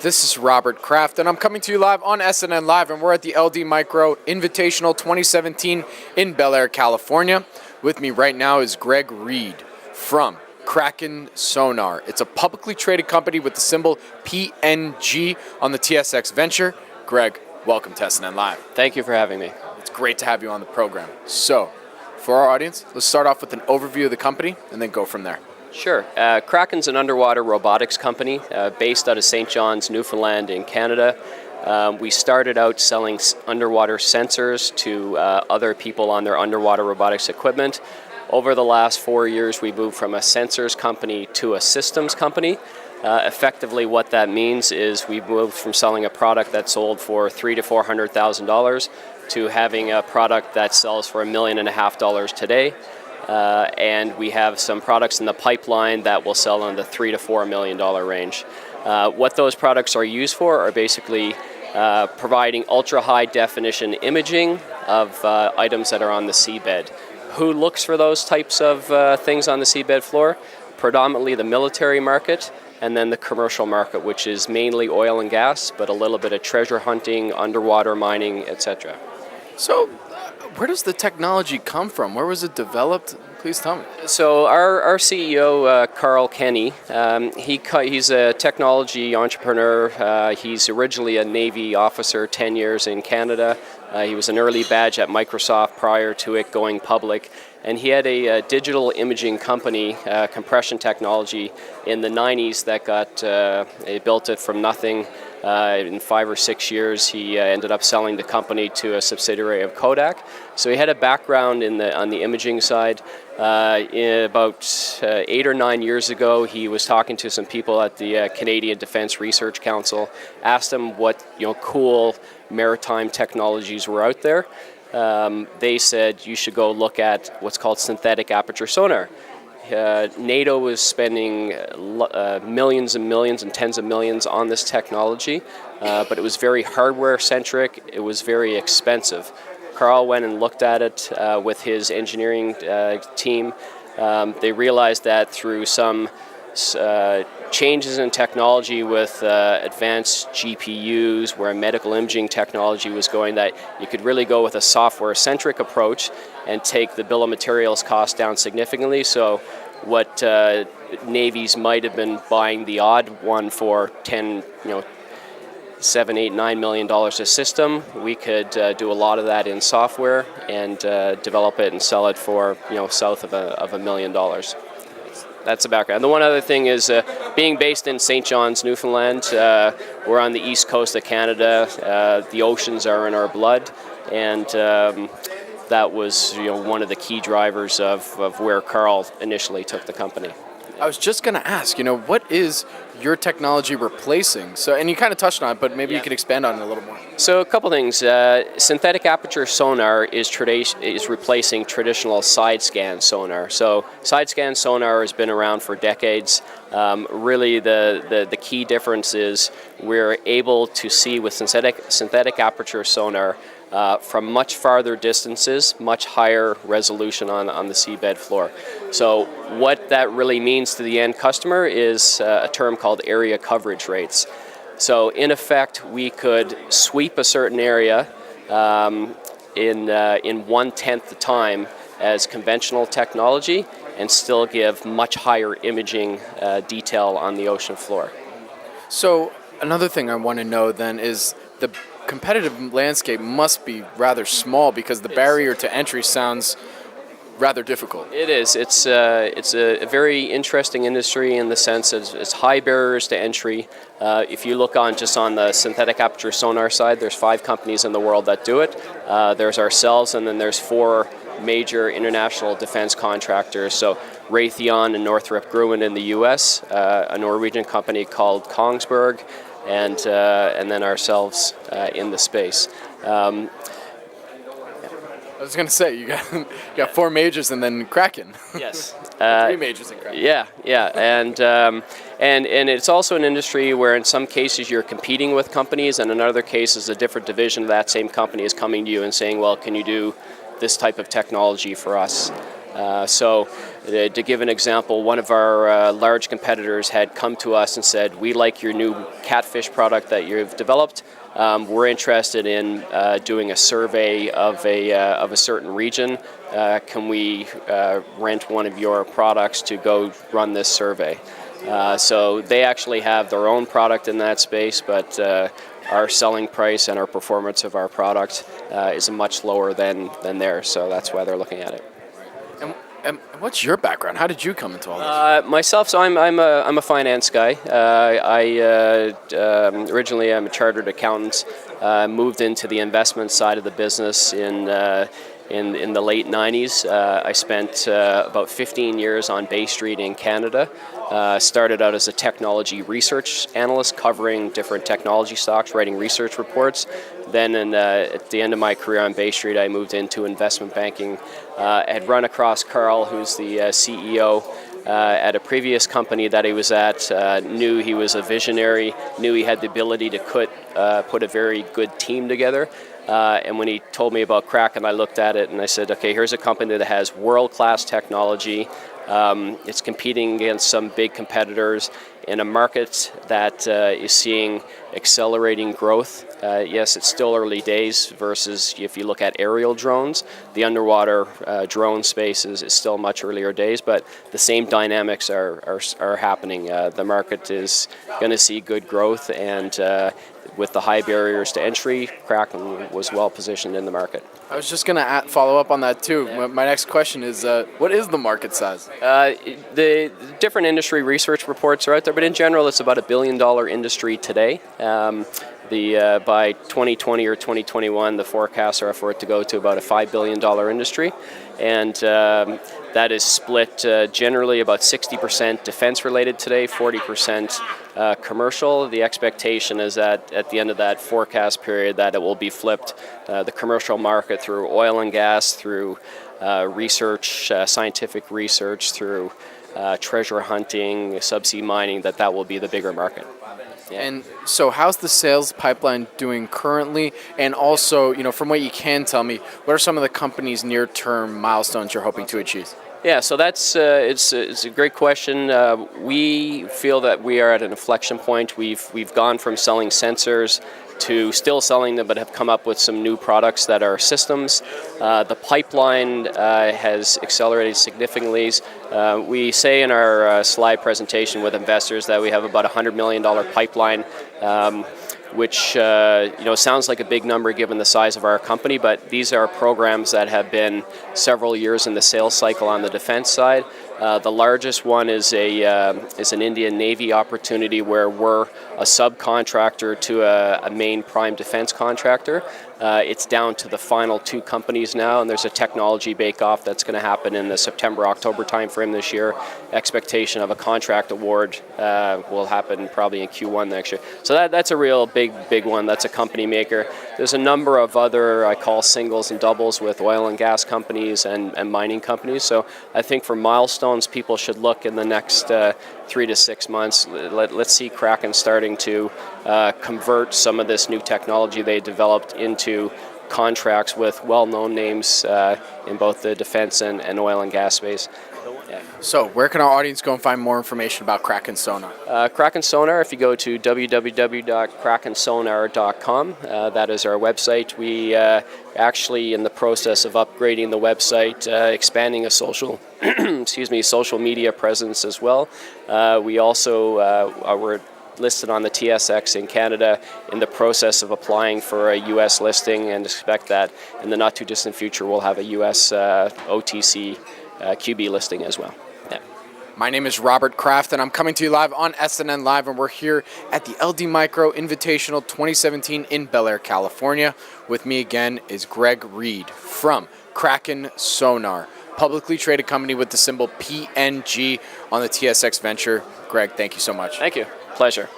This is Robert Kraft, and I'm coming to you live on SNNLive, and we're at the LD Micro Invitational 2017 in Bel Air, California. With me right now is Reid from Kraken Sonar. It's a publicly traded company with the symbol PNG on the TSX Venture. Greg, welcome to SNNLive. Thank you for having me. It's great to have you on the program. So, for our audience, let's start off with an overview of the company and then go from there. Sure. Kraken's an underwater robotics company based out of St. John's, Newfoundland in Canada. We started out selling underwater sensors to other people on their underwater robotics equipment. Over the last 4 years, we moved from a sensors company to a systems company. Effectively, what that means is we moved from selling a product that sold for $300,000 to $400,000 to having a product that sells for $1.5 million today. And we have some products in the pipeline that will sell in the $3 to $4 million range. What those products are used for are basically providing ultra-high definition imaging of items that are on the seabed. Who looks for those types of things on the seabed floor? Predominantly the military market, and then the commercial market, which is mainly oil and gas, but a little bit of treasure hunting, underwater mining, etc. So, where does the technology come from? Where was it developed? Please tell me. So our CEO, Carl Kenny, he's a technology entrepreneur. He's originally a Navy officer, 10 years in Canada. He was an early badge at Microsoft prior to it going public. And he had a digital imaging company, compression technology, in the 90s that he built it from nothing. In 5 or 6 years, he ended up selling the company to a subsidiary of Kodak. So he had a background on the imaging side. About 8 or 9 years ago, he was talking to some people at the Canadian Defence Research Council, asked them what cool maritime technologies were out there. They said you should go look at what's called synthetic aperture sonar. NATO was spending millions and millions and tens of millions on this technology, but it was very hardware-centric. It was very expensive. Carl went and looked at it with his engineering team. They realized that through some changes in technology with advanced GPUs, where medical imaging technology was going, that you could really go with a software-centric approach and take the bill of materials cost down significantly. So what navies might have been buying the odd one for $7, $8, $9 million a system, we could do a lot of that in software and develop it and sell it for south of $1 million. That's the background. The one other thing is being based in St. John's, Newfoundland. We're on the east coast of Canada. The oceans are in our blood, and that was one of the key drivers of where Carl initially took the company. I was just going to ask, what is your technology replacing? So, and you kind of touched on it, but maybe you could expand on it a little more. So a couple things. Synthetic aperture sonar is replacing traditional side scan sonar. So side scan sonar has been around for decades. Really the key difference is we're able to see with synthetic aperture sonar from much farther distances, much higher resolution on the seabed floor. So what that really means to the end customer is a term called area coverage rates. So in effect, we could sweep a certain area in 1/10 the time as conventional technology and still give much higher imaging detail on the ocean floor. So another thing I want to know then is the competitive landscape must be rather small, because the barrier to entry sounds rather difficult. It is. It's a very interesting industry in the sense it's high barriers to entry. If you look on the synthetic aperture sonar side, there's 5 companies in the world that do it. There's ourselves, and then there's 4 major international defense contractors. So Raytheon and Northrop Grumman in the U.S., a Norwegian company called Kongsberg, and then ourselves in the space. I was going to say, you got 4 majors and then Kraken. Yes. 3 majors in Kraken. Yeah. And it's also an industry where in some cases you're competing with companies, and in other cases a different division of that same company is coming to you and saying, well, can you do this type of technology for us? So To give an example, one of our large competitors had come to us and said, "We like your new catfish product that you've developed. We're interested in doing a survey of a certain region. Can we rent one of your products to go run this survey?" So they actually have their own product in that space, but our selling price and our performance of our product is much lower than theirs. So that's why they're looking at it. And what's your background? How did you come into all this? Myself, so I'm a finance guy. Originally I'm a chartered accountant. Moved into the investment side of the business in the late 90s. I spent about 15 years on Bay Street in Canada. Started out as a technology research analyst covering different technology stocks, writing research reports. Then at the end of my career on Bay Street, I moved into investment banking. I had run across Carl, who's the CEO, at a previous company that he was at, knew he was a visionary, knew he had the ability to put a very good team together. And when he told me about Kraken, I looked at it and I said, okay, here's a company that has world-class technology. It's competing against some big competitors in a market that is seeing accelerating growth. Yes, it's still early days versus if you look at aerial drones. The underwater drone space is still much earlier days, but the same dynamics are happening. The market is going to see good growth, and with the high barriers to entry, Kraken was well positioned in the market. I was just going to follow up on that too. Yeah. My next question is, what is the market size? The different industry research reports are out there, but in general, it's about $1 billion industry today. By 2020 or 2021, the forecasts are for it to go to about a $5 billion industry, and that is split generally about 60% defense-related today, 40% commercial. The expectation is that at the end of that forecast period, that it will be flipped. The commercial market through oil and gas, through research, scientific research, through treasure hunting, subsea mining, that will be the bigger market. Yeah. And so how's the sales pipeline doing currently? And also, from what you can tell me, what are some of the company's near-term milestones you're hoping to achieve? Yeah, so that's it's a great question. We feel that we are at an inflection point. We've gone from selling sensors to still selling them, but have come up with some new products that are systems. The pipeline has accelerated significantly. We say in our slide presentation with investors that we have about $100 million pipeline, which sounds like a big number given the size of our company, but these are programs that have been several years in the sales cycle on the defense side. The largest one is an Indian Navy opportunity where we're a subcontractor to a main prime defense contractor. It's down to the final two companies now, and there's a technology bake-off that's going to happen in the September-October timeframe this year. Expectation of a contract award will happen probably in Q1 next year. So that's a real big one. That's a company maker. There's a number of other, I call singles and doubles, with oil and gas companies and mining companies. So I think for milestones, people should look in the next 3 to 6 months. Let's see Kraken starting to convert some of this new technology they developed into contracts with well-known names in both the defense and oil and gas space. Yeah. So where can our audience go and find more information about Kraken Sonar? Kraken Sonar, if you go to www.krakensonar.com, that is our website. We actually in the process of upgrading the website, expanding a social social media presence as well. We also were listed on the TSX in Canada, in the process of applying for a U.S. listing, and expect that in the not too distant future we'll have a U.S. OTC QB listing as well. Yeah. My name is Robert Kraft, and I'm coming to you live on SNNLive, and we're here at the LD Micro Invitational 2017 in Bel Air, California. With me again is Greg Reid from Kraken Sonar, publicly traded company with the symbol PNG on the TSX Venture. Greg, thank you so much. Thank you. Pleasure.